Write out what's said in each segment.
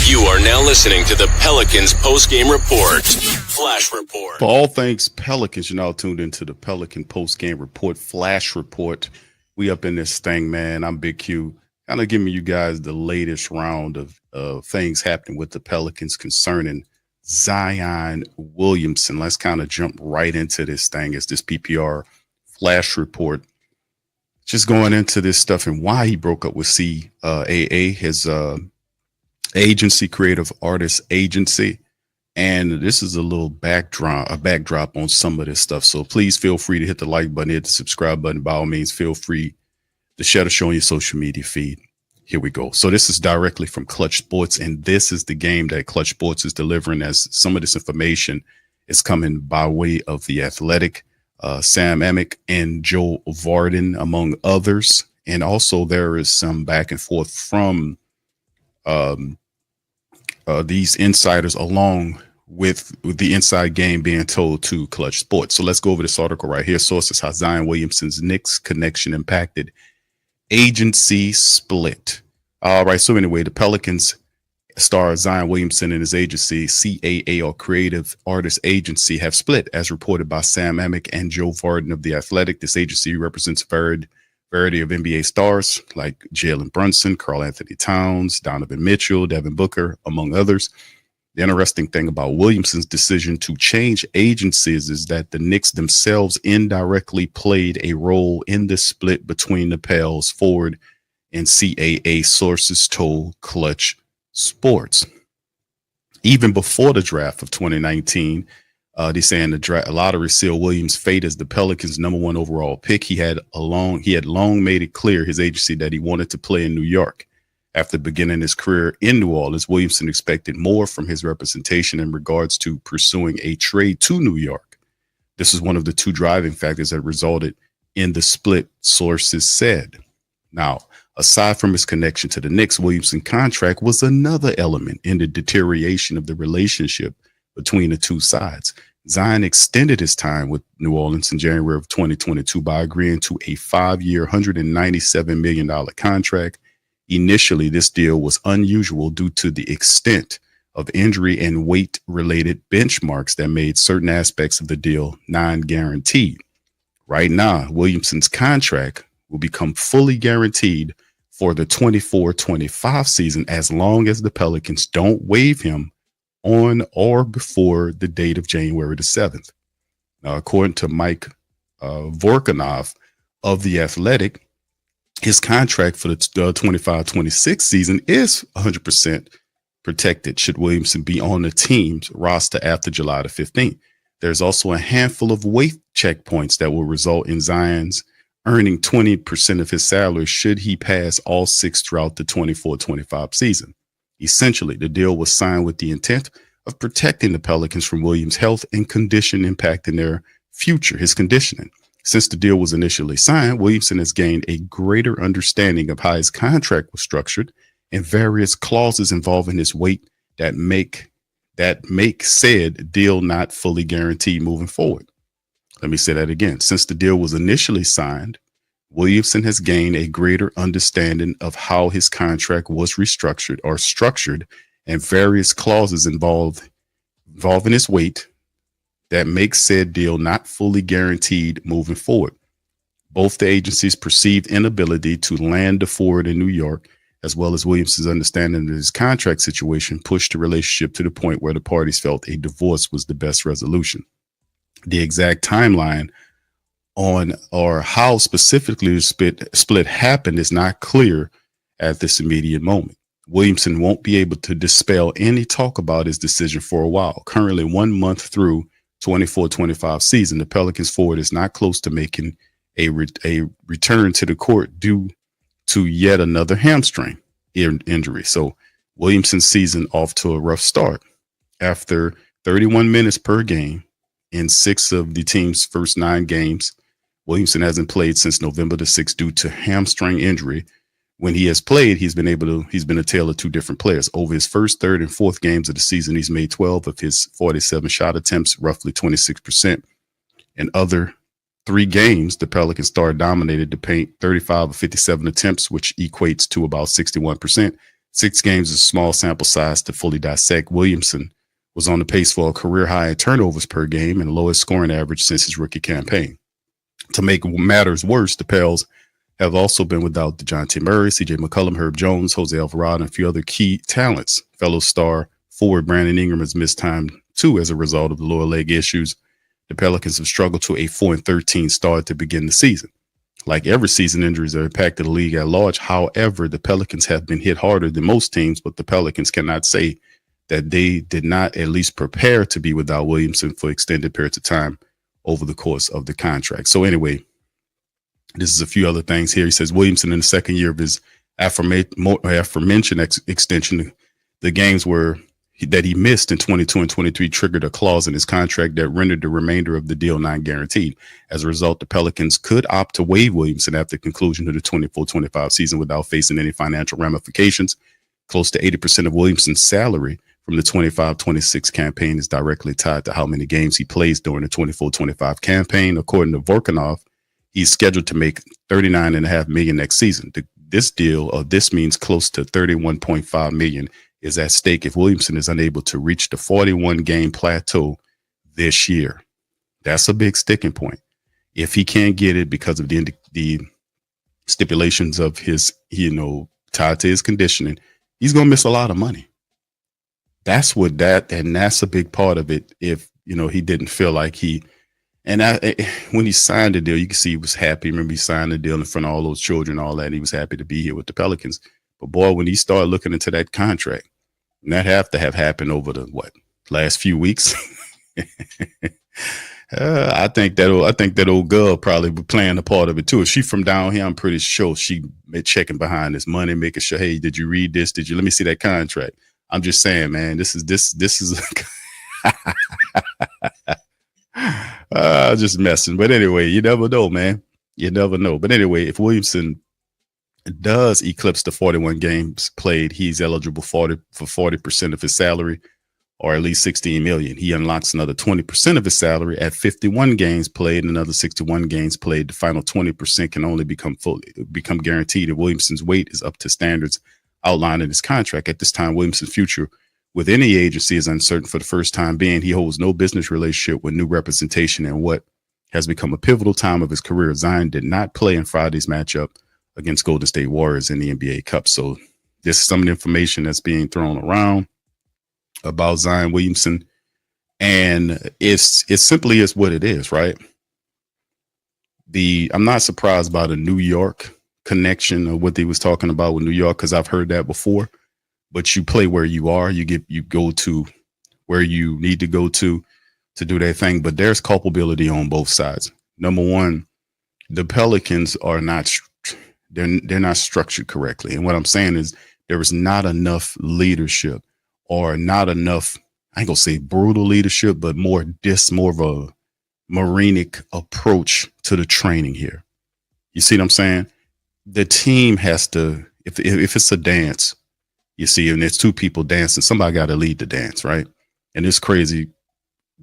You are now listening to the Pelicans Postgame Report. Flash Report. For all things Pelicans, you're now tuned into the Pelican Postgame Report, Flash Report. We up in this thing, man. I'm Big Q. Kind of giving you guys the latest round of things happening with the Pelicans concerning Zion Williamson. Let's kind of jump right into this thing as this PPR Flash Report. Just going into this stuff and why he broke up with CAA, his agency, creative artist agency. And this is a little backdrop on some of this stuff. So please feel free to hit the like button, hit the subscribe button. By all means, feel free to share the show on your social media feed. Here we go. So this is directly from Clutch Sports, and this is the game that Clutch Sports is delivering, as some of this information is coming by way of The Athletic, Sam Amick and Joe Varden, among others. And also there is some back and forth from these insiders, along with the inside game being told to Clutch Sports. So let's go over this article right here. Sources: how Zion Williamson's Knicks connection impacted agency split. All right. So anyway, the Pelicans star Zion Williamson and his agency, CAA, or Creative Artist Agency, have split, as reported by Sam Amick and Joe Varden of The Athletic. This agency represents a variety of NBA stars like Jalen Brunson, Karl Anthony Towns, Donovan Mitchell, Devin Booker, among others. The interesting thing about Williamson's decision to change agencies is that the Knicks themselves indirectly played a role in the split between the Pels forward and CAA, sources told Clutch Sports. Even before the draft of 2019, they're saying the lottery sealed Williams' fate as the Pelicans' #1 overall pick. He had long made it clear, his agency, that he wanted to play in New York. After beginning his career in New Orleans, Williamson expected more from his representation in regards to pursuing a trade to New York. This is one of the two driving factors that resulted in the split, sources said. Now, aside from his connection to the Knicks, Williamson's contract was another element in the deterioration of the relationship between the two sides. Zion extended his time with New Orleans in January of 2022 by agreeing to a 5-year, $197 million contract. Initially, this deal was unusual due to the extent of injury and weight-related benchmarks that made certain aspects of the deal non-guaranteed. Right now, Williamson's contract will become fully guaranteed for the 24-25 season as long as the Pelicans don't waive him on or before the date of January the 7th. Now, according to Mike Vorkunov of The Athletic, his contract for the 25-26 season is 100% protected should Williamson be on the team's roster after July the 15th. There's also a handful of weight checkpoints that will result in Zion's earning 20% of his salary should he pass all 6 throughout the 24-25 season. Essentially, the deal was signed with the intent of protecting the Pelicans from Williams' health and condition impacting their future, his conditioning. Since the deal was initially signed, Williamson has gained a greater understanding of how his contract was structured and various clauses involving his weight that make said deal not fully guaranteed moving forward. Let me say that again. Since the deal was initially signed, Williamson has gained a greater understanding of how his contract was restructured or structured and various clauses involving his weight that makes said deal not fully guaranteed moving forward. Both the agencies' perceived inability to land the forward in New York, as well as Williamson's understanding of his contract situation, pushed the relationship to the point where the parties felt a divorce was the best resolution. The exact timeline on or how specifically the split happened is not clear at this immediate moment. Williamson won't be able to dispel any talk about his decision for a while. Currently, 1 month through 24-25 season, the Pelicans forward is not close to making a return to the court due to yet another hamstring injury. So Williamson's season off to a rough start. After 31 minutes per game in 6 of the team's first 9 games, Williamson hasn't played since November the 6th due to hamstring injury. When he has played, he's been a tale of 2 different players. Over his first, 3rd, and 4th games of the season, he's made 12 of his 47 shot attempts, roughly 26%. In other 3 games, the Pelicans star dominated the paint, 35 of 57 attempts, which equates to about 61%. 6 games is a small sample size to fully dissect. Williamson was on the pace for a career high in turnovers per game and lowest scoring average since his rookie campaign. To make matters worse, the Pels have also been without DeJounte Murray, CJ McCollum, Herb Jones, Jose Alvarado, and a few other key talents. Fellow star forward Brandon Ingram has missed time too as a result of the lower leg issues. The Pelicans have struggled to a 4-13 start to begin the season. Like every season, injuries have impacted the league at large. However, the Pelicans have been hit harder than most teams, but the Pelicans cannot say that they did not at least prepare to be without Williamson for extended periods of time over the course of the contract. So anyway, this is a few other things here. He says Williamson in the second year of his aforementioned extension, the games that he missed in 22 and 23 triggered a clause in his contract that rendered the remainder of the deal non-guaranteed. As a result, the Pelicans could opt to waive Williamson after the conclusion of the 24-25 season without facing any financial ramifications. Close to 80% of Williamson's salary from the 25-26 campaign is directly tied to how many games he plays during the 24-25 campaign. According to Vorkunov, he's scheduled to make $39.5 million next season. This means close to $31.5 million is at stake if Williamson is unable to reach the 41-game plateau this year. That's a big sticking point. If he can't get it because of the stipulations of his, tied to his conditioning, he's going to miss a lot of money. That's a big part of it. If, he didn't feel like when he signed the deal, you can see he was happy. Remember, he signed the deal in front of all those children, all that. He was happy to be here with the Pelicans. But boy, when he started looking into that contract, and that have to have happened over the last few weeks. I think that old girl probably was playing a part of it too. If she from down here, I'm pretty sure she been checking behind this money, making sure, hey, did you read this? Let me see that contract? I'm just saying, man, this is just messing. But anyway, you never know, man. You never know. But anyway, if Williamson does eclipse the 41 games played, he's eligible for 40% of his salary, or at least $16 million. He unlocks another 20% of his salary at 51 games played and another 61 games played. The final 20% can only become guaranteed if Williamson's weight is up to standards outlined in his contract. At this time, Williamson's future with any agency is uncertain. For the first time being, he holds no business relationship with new representation in what has become a pivotal time of his career. Zion did not play in Friday's matchup against Golden State Warriors in the NBA Cup. So this is some of the information that's being thrown around about Zion Williamson. And it simply is what it is, right? I'm not surprised by the New York connection of what they was talking about with New York, because I've heard that before. But you play where you are, you go to where you need to go to do that thing. But there's culpability on both sides. Number one, the Pelicans are not they're not structured correctly. And what I'm saying is there was not enough leadership, or not enough, I ain't gonna say brutal leadership, but more of a Marinic approach to the training here. You see what I'm saying? The team has to, if it's a dance, you see, and there's 2 people dancing, somebody got to lead the dance, right? And this crazy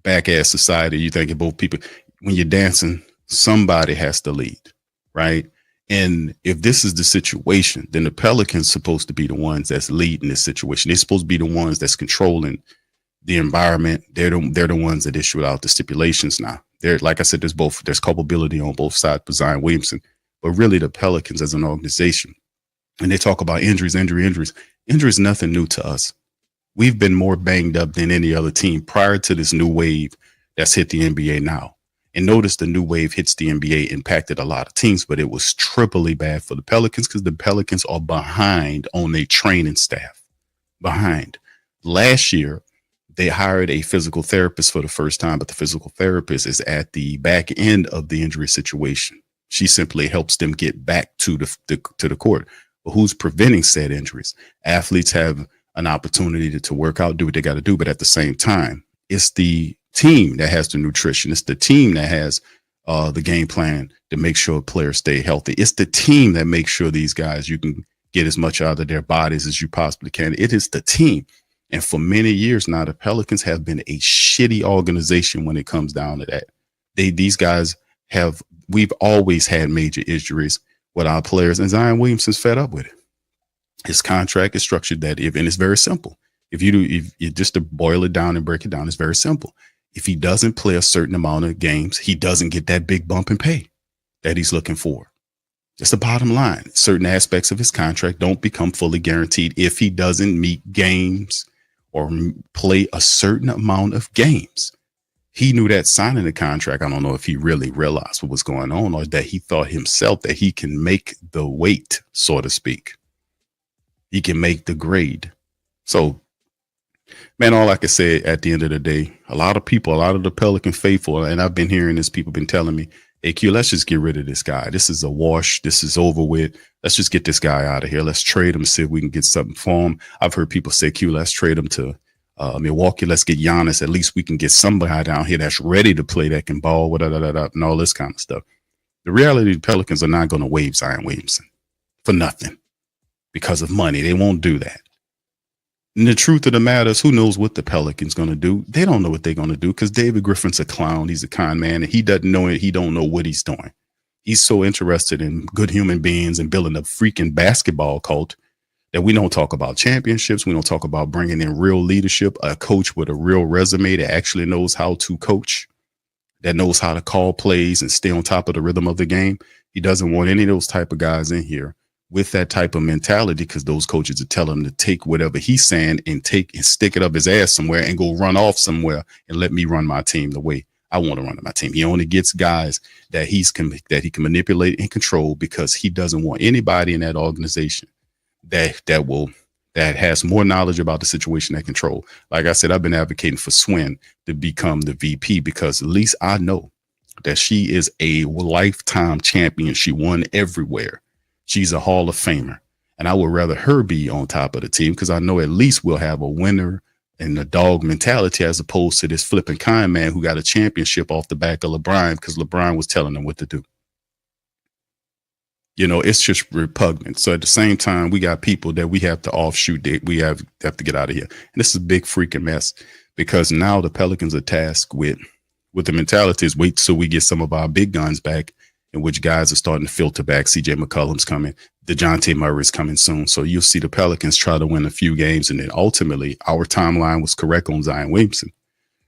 back ass society, you think of both people, when you're dancing, somebody has to lead, right? And if this is the situation, then the Pelicans supposed to be the ones that's leading this situation. They're supposed to be the ones that's controlling the environment. They're the ones that issue out the stipulations now. Like I said, there's culpability on both sides for Zion Williamson, but really the Pelicans as an organization. And they talk about injuries. Injury is nothing new to us. We've been more banged up than any other team prior to this new wave that's hit the NBA now. And notice the new wave hits the NBA impacted a lot of teams, but it was triply bad for the Pelicans because the Pelicans are behind on their training staff. Behind. Last year, they hired a physical therapist for the first time, but the physical therapist is at the back end of the injury situation. She simply helps them get back to the court. But who's preventing said injuries? Athletes have an opportunity to work out, do what they got to do, but at the same time, it's the team that has the nutrition. It's the team that has the game plan to make sure players stay healthy. It's the team that makes sure these guys, you can get as much out of their bodies as you possibly can. It is the team. And for many years now, the Pelicans have been a shitty organization when it comes down to that. We've always had major injuries with our players, and Zion Williamson's fed up with it. His contract is structured that and it's very simple. If you just to boil it down and break it down, it's very simple. If he doesn't play a certain amount of games, he doesn't get that big bump in pay that he's looking for. That's the bottom line. Certain aspects of his contract don't become fully guaranteed if he doesn't meet games or play a certain amount of games. He knew that signing the contract. I don't know if he really realized what was going on or that he thought himself that he can make the weight, so to speak. He can make the grade. So, man, all I can say at the end of the day, a lot of the Pelican faithful, and I've been hearing this, people been telling me, hey, Q, let's just get rid of this guy. This is a wash. This is over with. Let's just get this guy out of here. Let's trade him, see if we can get something for him. I've heard people say, Q, let's trade him to Milwaukee. Let's get Giannis. At least we can get somebody down here that's ready to play, that can ball, and all this kind of stuff. The reality, the Pelicans are not going to waive Zion Williamson for nothing because of money. They won't do that. And the truth of the matter is, who knows what the Pelicans going to do? They don't know what they're going to do because David Griffin's a clown. He's a con man, and he doesn't know it. He don't know what he's doing. He's so interested in good human beings and building a freaking basketball cult that we don't talk about championships. We don't talk about bringing in real leadership, a coach with a real resume that actually knows how to coach, that knows how to call plays and stay on top of the rhythm of the game. He doesn't want any of those type of guys in here with that type of mentality, because those coaches are telling him to take whatever he's saying and stick it up his ass somewhere and go run off somewhere and let me run my team the way I want to run my team. He only gets guys that he can manipulate and control, because he doesn't want anybody in that organization that has more knowledge about the situation than control. Like I said, I've been advocating for Swin to become the VP, because at least I know that she is a lifetime champion. She won everywhere. She's a Hall of Famer, and I would rather her be on top of the team, because I know at least we'll have a winner and a dog mentality, as opposed to this flipping kind man who got a championship off the back of LeBron because LeBron was telling him what to do. You know, it's just repugnant. So at the same time, we got people that we have to offshoot. We have to get out of here. And this is a big freaking mess, because now the Pelicans are tasked with the mentality is wait till we get some of our big guns back, in which guys are starting to filter back. CJ McCollum's coming. DeJounte Murray's coming soon. So you'll see the Pelicans try to win a few games. And then ultimately, our timeline was correct on Zion Williamson.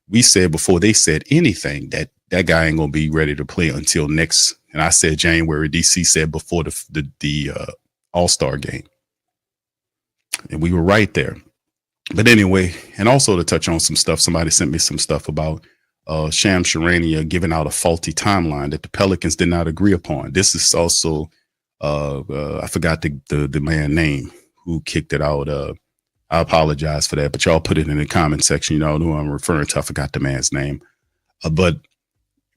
We said before they said anything that guy ain't going to be ready to play until next. And I said January. DC said before the All-Star game. And we were right there. But anyway, and also to touch on some stuff, somebody sent me some stuff about Shams Charania giving out a faulty timeline that the Pelicans did not agree upon. This is also, I forgot the man's name who kicked it out. I apologize for that, but y'all put it in the comment section. You know who I'm referring to. I forgot the man's name. But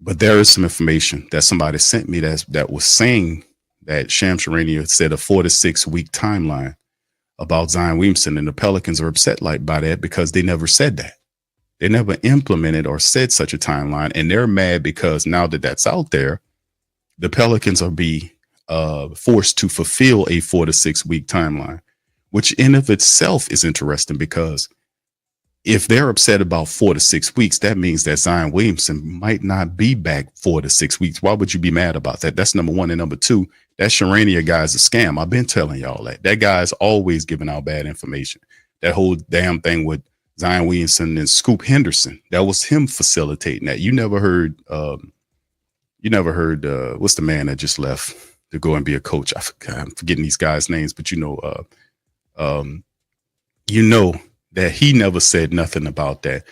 there is some information that somebody sent me that was saying that Shams Charania said a 4 to 6 week timeline about Zion Williamson, and the Pelicans are upset by that, because they never said that. They never implemented or said such a timeline, and they're mad because now that that's out there, the Pelicans are forced to fulfill a 4 to 6 week timeline, which in of itself is interesting, because if they're upset about 4 to 6 weeks, that means that Zion Williamson might not be back 4 to 6 weeks. Why would you be mad about that? That's number one. And number two, that Charania guy's a scam. I've been telling y'all that guy's always giving out bad information. That whole damn thing with Zion Williamson and Scoop Henderson, that was him facilitating that. You never heard what's the man that just left to go and be a coach? I'm forgetting these guys' names, but you know that he never said nothing about that.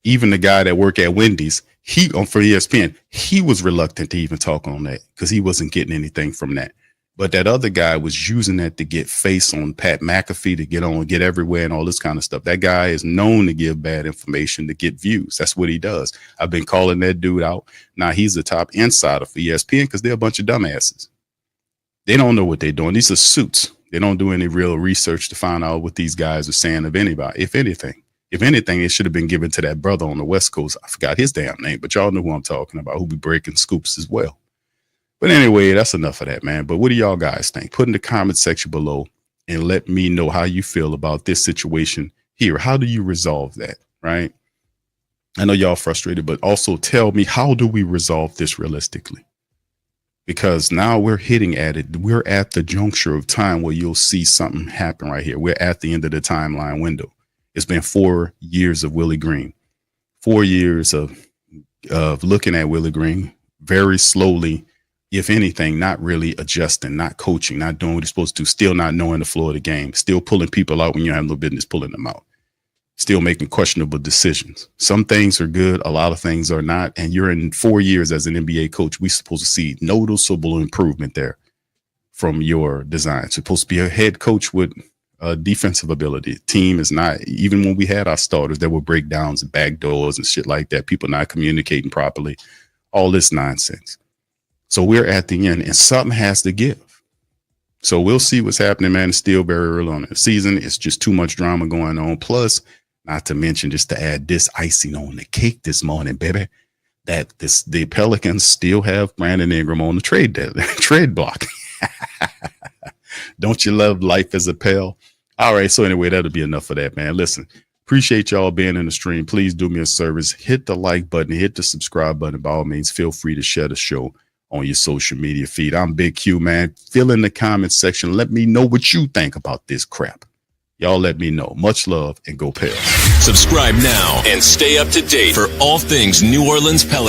Even the guy that worked at Wendy's, for ESPN, he was reluctant to even talk on that because he wasn't getting anything from that. But that other guy was using that to get face on Pat McAfee, to get everywhere and all this kind of stuff. That guy is known to give bad information to get views. That's what he does. I've been calling that dude out. Now he's the top insider for ESPN because they're a bunch of dumbasses. They don't know what they're doing. These are suits. They don't do any real research to find out what these guys are saying of anybody. If anything, it should have been given to that brother on the West Coast. I forgot his damn name, but y'all know who I'm talking about, who be breaking scoops as well. But anyway, that's enough of that, man. But what do y'all guys think? Put in the comment section below and let me know how you feel about this situation here. How do you resolve that, right? I know y'all frustrated, but also tell me, how do we resolve this realistically? because now we're hitting at it. We're at the juncture of time where you'll see something happen right here. We're at the end of the timeline window. It's been 4 years of Willie Green, 4 years of looking at Willie Green very slowly, if anything, not really adjusting, not coaching, not doing what he's supposed to, still not knowing the flow of the game, still pulling people out when you have no business pulling them out, still making questionable decisions. Some things are good, a lot of things are not. And you're in 4 years as an NBA coach. We're supposed to see noticeable improvement there from your design. It's supposed to be a head coach with defensive ability. Team is not, even when we had our starters, there were breakdowns and back doors and shit like that, people not communicating properly, all this nonsense. So we're at the end and something has to give. So we'll see what's happening, man. It's still very early on in the season. It's just too much drama going on. Plus, not to mention, just to add this icing on the cake this morning, baby, that the Pelicans still have Brandon Ingram on the trade block. Don't you love life as a Pel? All right. So anyway, that'll be enough of that, man. Listen, appreciate y'all being in the stream. Please do me a service. Hit the like button, hit the subscribe button. By all means, feel free to share the show on your social media feed. I'm Big Q, man. Fill in the comment section. Let me know what you think about this crap. Y'all let me know. Much love and go Pels. Subscribe now and stay up to date for all things New Orleans Pelicans.